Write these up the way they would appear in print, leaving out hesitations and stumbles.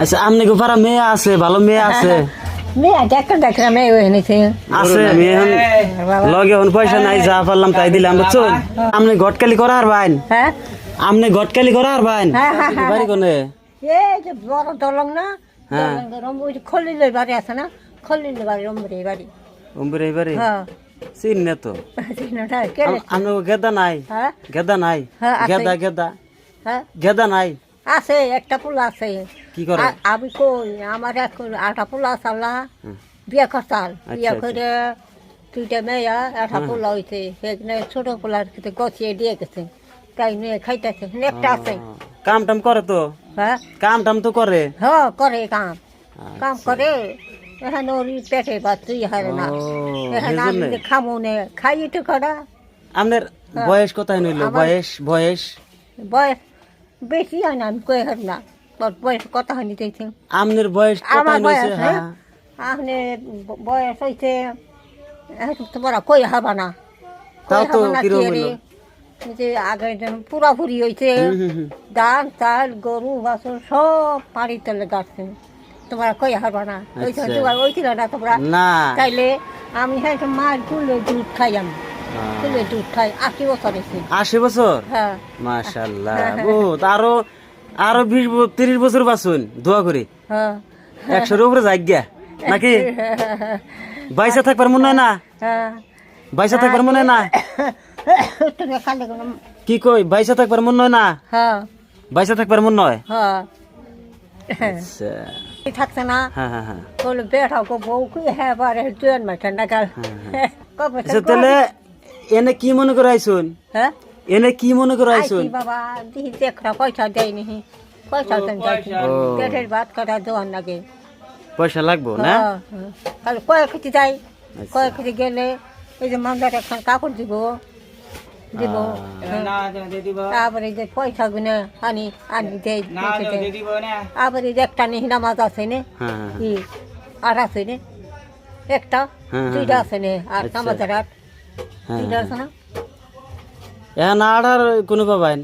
আচ্ছা আমনে গো পারা মেয়ে আছে ভালো মেয়ে আছে মেয়ে দেখা মেয়ে হয়েছে আছে মেয়ে এখন লগে এখন পয়সা নাই যা পারলাম তাই দিলাম বুঝছেন আমনে গটকালি করা আর বাইন হ্যাঁ আমনে গটকালি করা আর বাইন বাড়ি কোনে এই যে বড় দলং না হ্যাঁ ওই যে খলিলের বাড়ি আছে না খলিলের বাড়ি রম্বরের বাড়ি উম্বরে বাড়ি হ্যাঁ চিন না তো চিহ্নটা কে আমনে গেদা নাই হ্যাঁ গেদা নাই হ্যাঁ, আছে। গেদা গেদা হ্যাঁ গেদা নাই আছে একটা পোলা আছে কি করে আমি কই আমার একটা পোলা চালা বিয়া করতাল বিয়া আচ্ছা। করে দুইটা মেয়া একটা পোলা হয়েছে সেখানে ছোট পোলার খেতে গছিয়ে দিয়ে গেছে তাই মেয়ে খাইতেছে একটা আছে কাম টাম করে তো হ্যাঁ কাম টাম তো করে হ্যাঁ করে কাম কাম করে এখানে ওর পেটে বা তুই হারে না ও, এখানে আমি সেজন্যে? যে খামো নে খাই তো করা আপনার বয়স কোথায় নইলো বয়স বয়স বয়স বেশি হয় না আমি কয়ে হার না তোর বয়স কত হয়নি দেখছি আপনার বয়স আমার কোথায় বয়স নইছে হ্যাঁ হ্যাঁ আপনি বয়স হয়েছে তোমরা কই হবা না তাও তো কই হবা না কিরকম কি রে? হইলো? এই যে আগে যেন পুরাপুরি হয়েছে ধান চাল গরু বাছুর সব পাড়ির তলে গাছছে তোমরা কই হবা না ওই আচ্ছা। তোমার ওই ছিল না তোমরা না তাইলে আমি হ্যাঁ মার কুলে দুধ খাই আমি কুলে দুধ খাই 80 বছর এসে 80 বছর হ্যাঁ মাশাআল্লাহ বহুত আরো আরো 20 30 বছর বাঁচুন দোয়া করি হ্যাঁ 100 এর উপরে যাইগা নাকি বাইসা থাকবার মনে হয় না হ্যাঁ বাইসা থাকবার মনে হয় না তুমি খালি কোনো কি কই বাইসা থাকবার মনে হয় না হ্যাঁ বাইসা থাকবার মনে হয় হ্যাঁ আচ্ছা থাকছে না হ্যাঁ হ্যাঁ হ্যাঁ বলে বেটা গো বউ কি হ্যাঁ বারে জোয়ান মাঠে নাগাল কবে আচ্ছা তাহলে এনে কি মনে করে আইছুন হ্যাঁ এনে কি মনে করে আইছুন আইছি বাবা দিহি দেখরা পয়সা দেয়নি পয়সা দেন যাইছি ও। পেটের ভাত কাটা দেওয়ার লাগে পয়সা লাগবো না তাহলে কয়েক খেতে যাই কয়েক খেতে গেলে এই যে মান্দার এখন কাপড় দিব দিব তারপরে যে পয়সা গুনে আনি আনি দেয় আবার এই যে একটা নিহিনা মাছ আছে নে হ্যাঁ হ্যাঁ কি আর আছে নে একটা হ্যাঁ, দুইটা আছে নে আর আচ্ছা। আমাদের আর হ্যাঁ দুইটা আছে না এখন আর কোনো পাবেন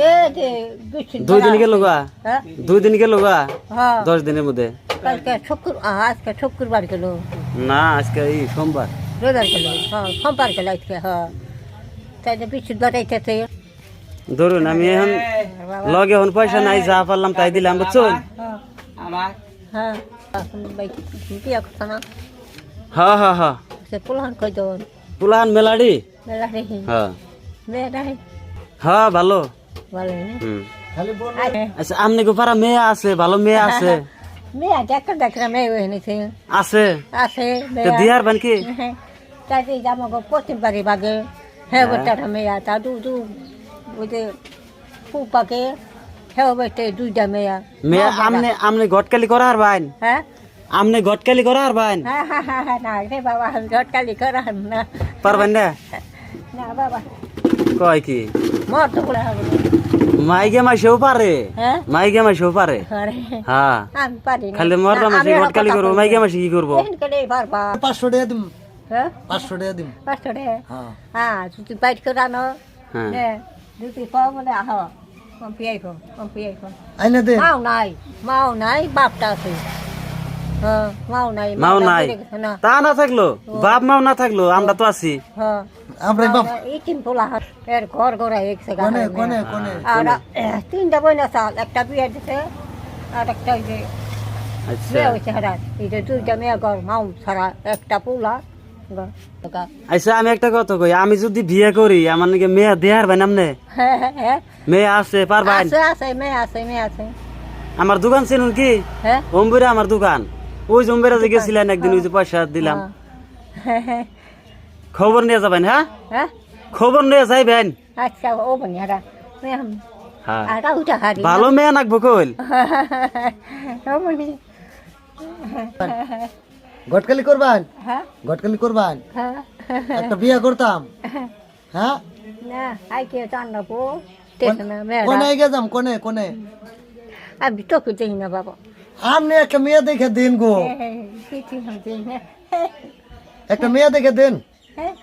এ যে বিচ্ছিন্ন 2 দিন গেল গা হ্যাঁ 2 দিন গেল গা হ্যাঁ 10 দিনের মধ্যে কালকে আজকে শুক্রবার গেল না আজকে এই সোমবার রবিবার গেল হ্যাঁ সোমবার গেল আজকে হ্যাঁ তাই যে বিচ্ছিন্ন বাড়াইতেছে ধরুন আমি এখন লগে এখন পয়সা নাই যা পারলাম তাই দিলাম বুঝছেন হ্যাঁ বিয়া করছে না হ্যাঁ হ্যাঁ হ্যাঁ সে পোলান কই দেন পুলান মেলাডি মেলা রে হ্যাঁ মেয়ে রে হ্যাঁ ভালো ভালো না হুম আচ্ছা আমনে গো পারা মেয়ে আছে ভালো মেয়ে আছে মেয়ে দেখা মেয়ে হয়েছে আছে আছে তো দিয়ার বান কি তাই জামা গো পশ্চিম বাড়ি বাগে হ্যাঁ বেটা মেয়ে তা দু ওই যে পুপাকে হ্যাঁ বেটে দুইটা মেয়া মেয়ে আমনে আমনে গটকালি করা আর বাইন হ্যাঁ আমনে গটকালি করা আর বাইন হ্যাঁ হ্যাঁ হ্যাঁ হ্যাঁ না রে বাবা ঘটকালি করা না পারবেন না না বাবা কয় কি মর তো বলে হবে মাইকে মাসেও পারে হ্যাঁ মাইকে মাসেও পারে আরে হ্যাঁ আমি পারি না খালি মরবা মাসে গটকালি করবো মাইকে মাসে কি করবো কেন বারবা 500 টাকা দিম হ্যাঁ 500 টাকা দিম 500 টাকা হ্যাঁ হ্যাঁ যদি বাইট করে আনো হ্যাঁ হ্যাঁ যদি পাও বলে আহ কম্পিয়াই আইনা দে মাও নাই বাপটা আছে হ্যাঁ মাও নাই মাও বাপটা নাই মরে গেছে না তা না থাকলো বাপ মাও না থাকলো আমরা তো আছি হ্যাঁ আমরা বাপ এই তিন পোলা হাত এর ঘর ঘরে এক জায়গা কোনে কোনে কোনে আর তিনটা বোন আছে একটা বিয়ে দিছে আর একটা ওই যে আচ্ছা মেয়ে হয়েছে হারাত এই যে দুইটা মেয়ে ঘর মাও ছাড়া একটা পোলা আচ্ছা আমি একটা কথা কই আমি যদি বিয়ে করি আমার নাকি মেয়ে দেয়ার ভাই নামনে হ্যাঁ হ্যাঁ মেয়ে আছে পারবেন আছে মেয়ে আছে আমার দোকান চিনুন কি হ্যাঁ অম্বিরা আমার দোকান ওই জম্বিরা যে গেছিলেন একদিন ওই যে পয়সা দিলাম হ্যাঁ খবর নিয়ে যাবেন হ্যাঁ হ্যাঁ খবর নিয়ে যাইবেন আচ্ছা ও বনি হারা হ্যাঁ আর উঠা হারি ভালো মেয়ে নাকবো কইল ও বনি গটকালি করবান হ্যাঁ গটকালি করবান হ্যাঁ একটা বিয়ে করতাম হ্যাঁ না আই কে জানাবো স্টেশন মেয়েরা কোনে গেছাম কোনে কোনে আমি তো কিছু না বাবা আপনি একটা মেয়ে দেখে দিন গো কিছু না একটা মেয়ে দেখে দেন হ্যাঁ